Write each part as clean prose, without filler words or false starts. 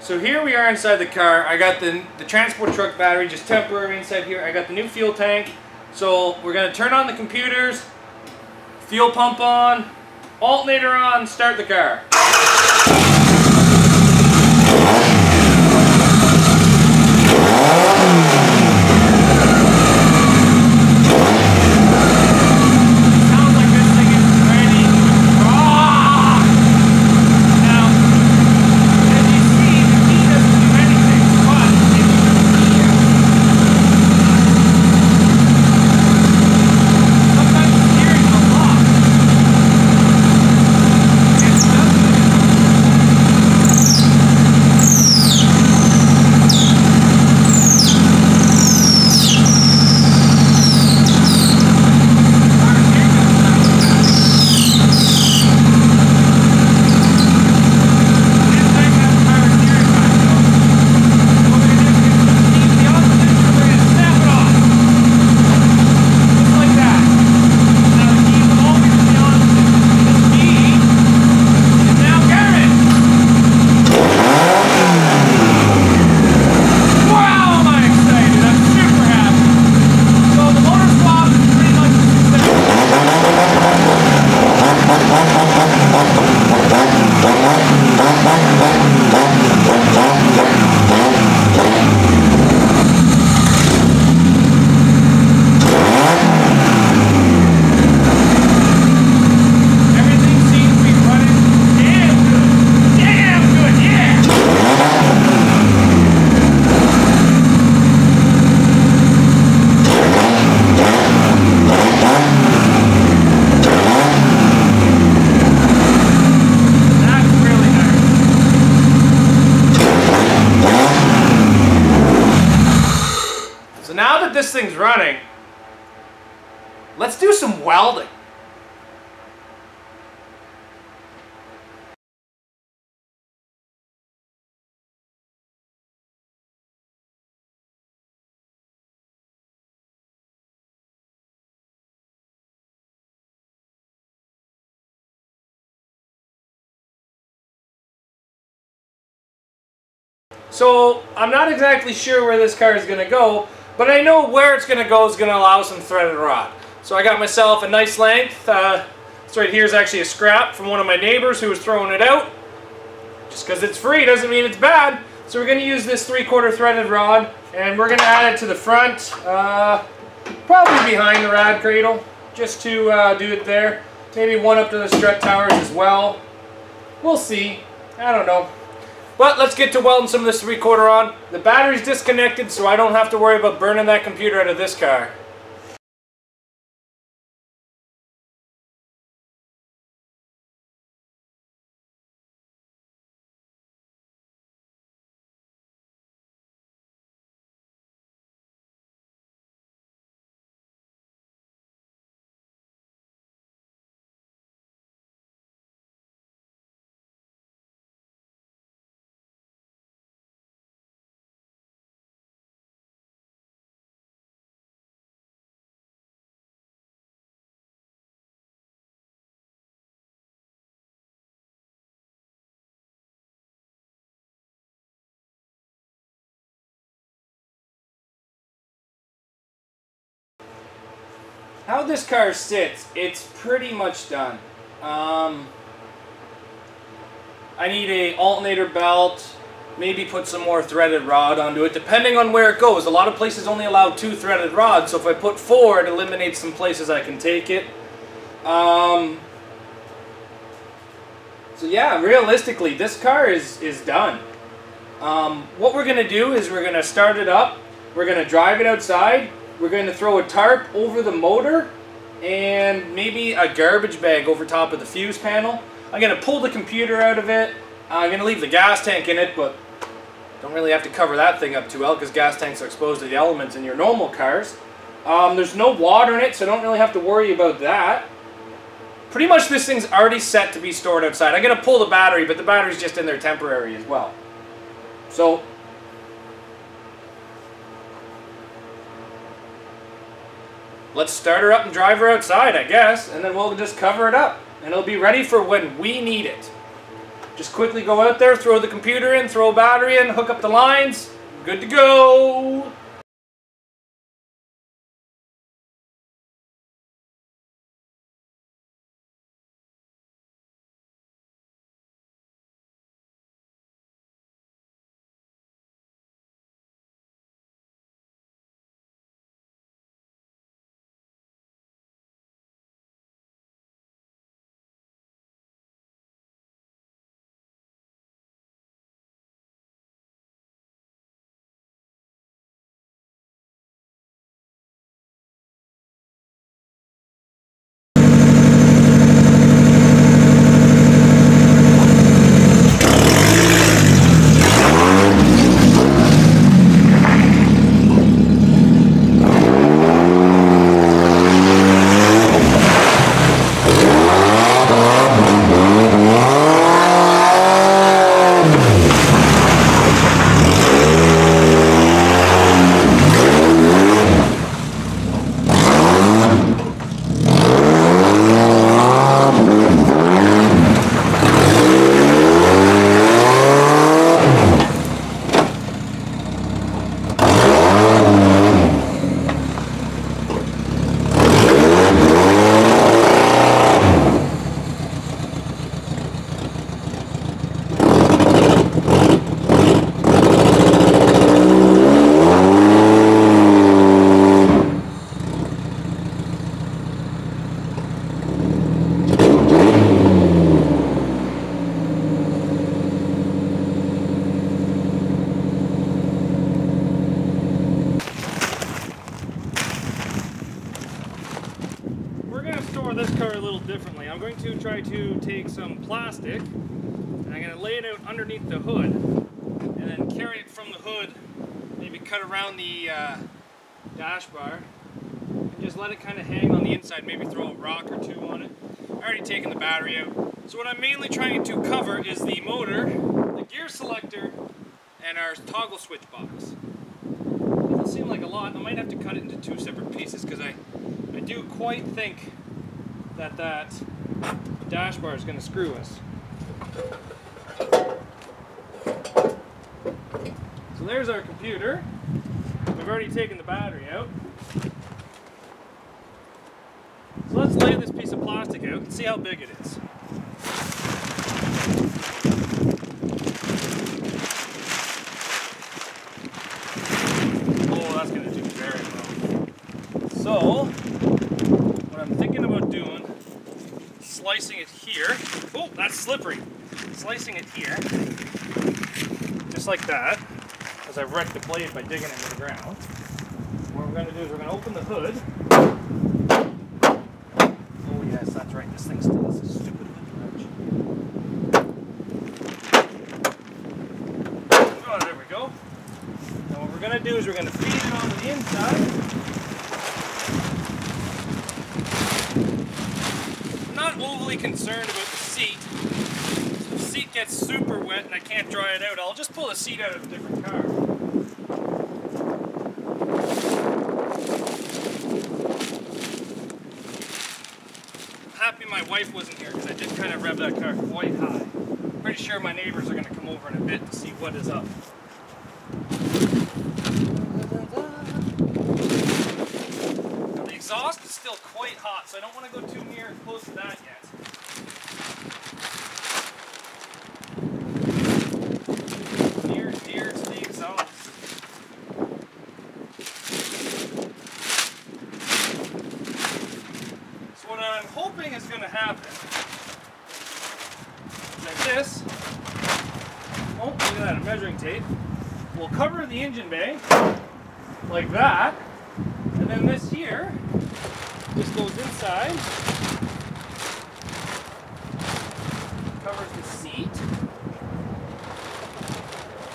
So here we are inside the car. I got the transport truck battery, just temporary inside here. I got the new fuel tank. So we're going to turn on the computers, fuel pump on, alternator on, start the car. So now that this thing's running, let's do some welding. So I'm not exactly sure where this car is going to go, but I know where it's going to go is going to allow some threaded rod. So I got myself a nice length. This right here is actually a scrap from one of my neighbors who was throwing it out. Just because it's free doesn't mean it's bad. So we're going to use this 3/4 threaded rod, and we're going to add it to the front, probably behind the rad cradle, just to do it there. Maybe one up to the strut towers as well. We'll see. I don't know. But let's get to welding some of this 3/4 on. The battery's disconnected, so I don't have to worry about burning that computer out of this car. How this car sits, it's pretty much done. I need a alternator belt, maybe put some more threaded rod onto it, depending on where it goes. A lot of places only allow 2 threaded rods, so if I put 4, it eliminates some places I can take it. So yeah, realistically, this car is done. What we're going to do is we're going to start it up, we're going to drive it outside, we're going to throw a tarp over the motor and maybe a garbage bag over top of the fuse panel. I'm going to pull the computer out of it. I'm going to leave the gas tank in it, but don't really have to cover that thing up too well because gas tanks are exposed to the elements in your normal cars. There's no water in it, so I don't really have to worry about that. Pretty much this thing's already set to be stored outside. I'm going to pull the battery, but the battery's just in there temporary as well. So let's start her up and drive her outside, I guess, and then we'll just cover it up. And it'll be ready for when we need it. Just quickly go out there, throw the computer in, throw a battery in, hook up the lines, good to go. This car a little differently. I'm going to try to take some plastic and I'm going to lay it out underneath the hood and then carry it from the hood, maybe cut around the dash bar and just let it kind of hang on the inside, maybe throw a rock or two on it. I've already taken the battery out. So what I'm mainly trying to cover is the motor, the gear selector, and our toggle switch box. Doesn't seem like a lot. I might have to cut it into two separate pieces because I do quite think that dash bar is going to screw us. So there's our computer. We've already taken the battery out. So let's lay this piece of plastic out and see how big it is. Oh, that's going to do very well. So, what I'm thinking about doing, slicing it here. Oh, that's slippery. Slicing it here, just like that, as I've wrecked the blade by digging it into the ground. What we're going to do is we're going to open the hood. Oh yes, that's right, this thing still has a stupid hood wrench. Oh, there we go. Now what we're going to do is we're going to feed it onto the inside. I'm not overly concerned about the seat. If the seat gets super wet and I can't dry it out, I'll just pull the seat out of a different car. Happy my wife wasn't here because I did kind of rev that car quite high. Pretty sure my neighbors are going to come over in a bit to see what is up. Now the exhaust is still quite hot, so I don't want to go too close to that yet. Near to the exhaust. So what I'm hoping is going to happen is like this. Oh, look at that, a measuring tape. We'll cover the engine bay like that, and then this here just goes inside, covers the seat.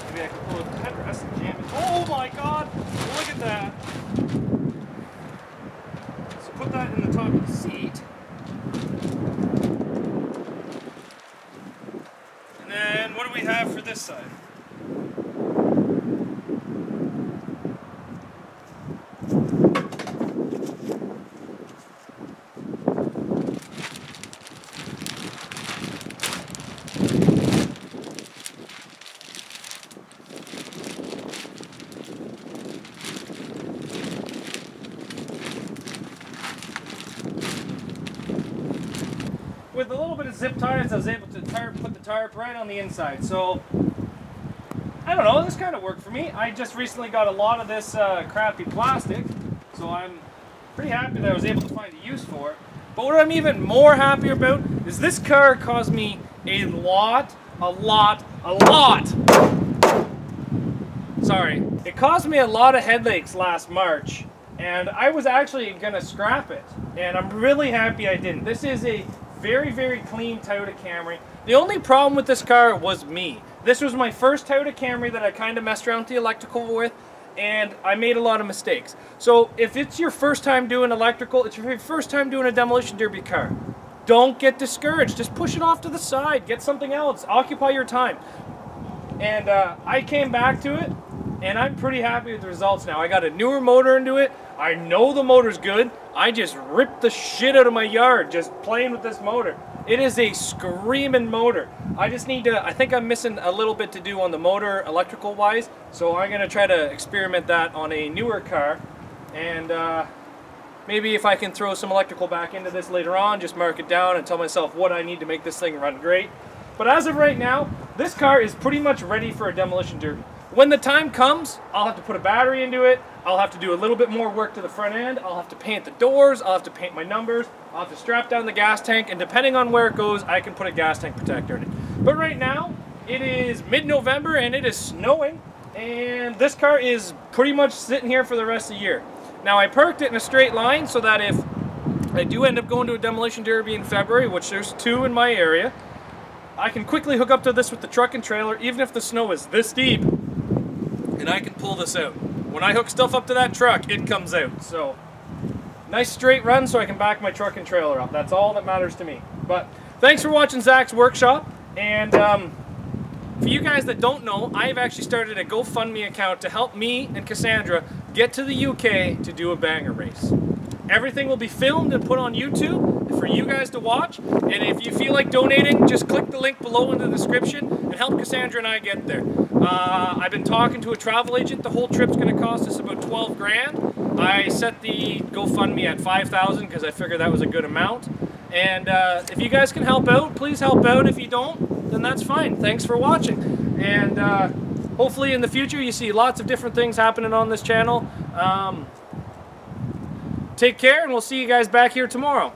Maybe I can pull the headrest and jam it. Oh my god! Look at that! So put that in the top of the seat. And then what do we have for this side? a little bit of zip ties, I was able to put the tarp right on the inside. So, I don't know, this kind of worked for me. I just recently got a lot of this crappy plastic, so I'm pretty happy that I was able to find a use for it. But what I'm even more happy about is this car cost me a lot. Sorry. It cost me a lot of headaches last March, and I was actually gonna scrap it, and I'm really happy I didn't. This is a very, very clean Toyota Camry. The only problem with this car was me. This was my first Toyota Camry that I kind of messed around with the electrical with, and I made a lot of mistakes. So if it's your first time doing electrical, it's your first time doing a demolition derby car, don't get discouraged. Just push it off to the side. Get something else. Occupy your time. And I came back to it, and I'm pretty happy with the results now. I got a newer motor into it. I know the motor's good. I just ripped the shit out of my yard just playing with this motor. It is a screaming motor. I just need to, I think I'm missing a little bit to do on the motor electrical wise, so I'm going to try to experiment that on a newer car. And maybe if I can throw some electrical back into this later on, just mark it down and tell myself what I need to make this thing run great. But as of right now, this car is pretty much ready for a demolition derby. When the time comes, I'll have to put a battery into it. I'll have to do a little bit more work to the front end. I'll have to paint the doors. I'll have to paint my numbers. I'll have to strap down the gas tank. And depending on where it goes, I can put a gas tank protector in it. But right now, it is mid-November and it is snowing. And this car is pretty much sitting here for the rest of the year. Now, I parked it in a straight line so that if I do end up going to a demolition derby in February, which there's 2 in my area, I can quickly hook up to this with the truck and trailer, even if the snow is this deep, and I can pull this out. When I hook stuff up to that truck, it comes out. So, nice straight run so I can back my truck and trailer up. That's all that matters to me. But thanks for watching Zach's Workshop. And for you guys that don't know, I've actually started a GoFundMe account to help me and Cassandra get to the UK to do a banger race. Everything will be filmed and put on YouTube for you guys to watch. And if you feel like donating, just click the link below in the description and help Cassandra and I get there. I've been talking to a travel agent. The whole trip's going to cost us about 12 grand. I set the GoFundMe at 5,000 because I figured that was a good amount. And if you guys can help out, please help out. If you don't, then that's fine. Thanks for watching. And hopefully in the future you see lots of different things happening on this channel. Take care, and we'll see you guys back here tomorrow.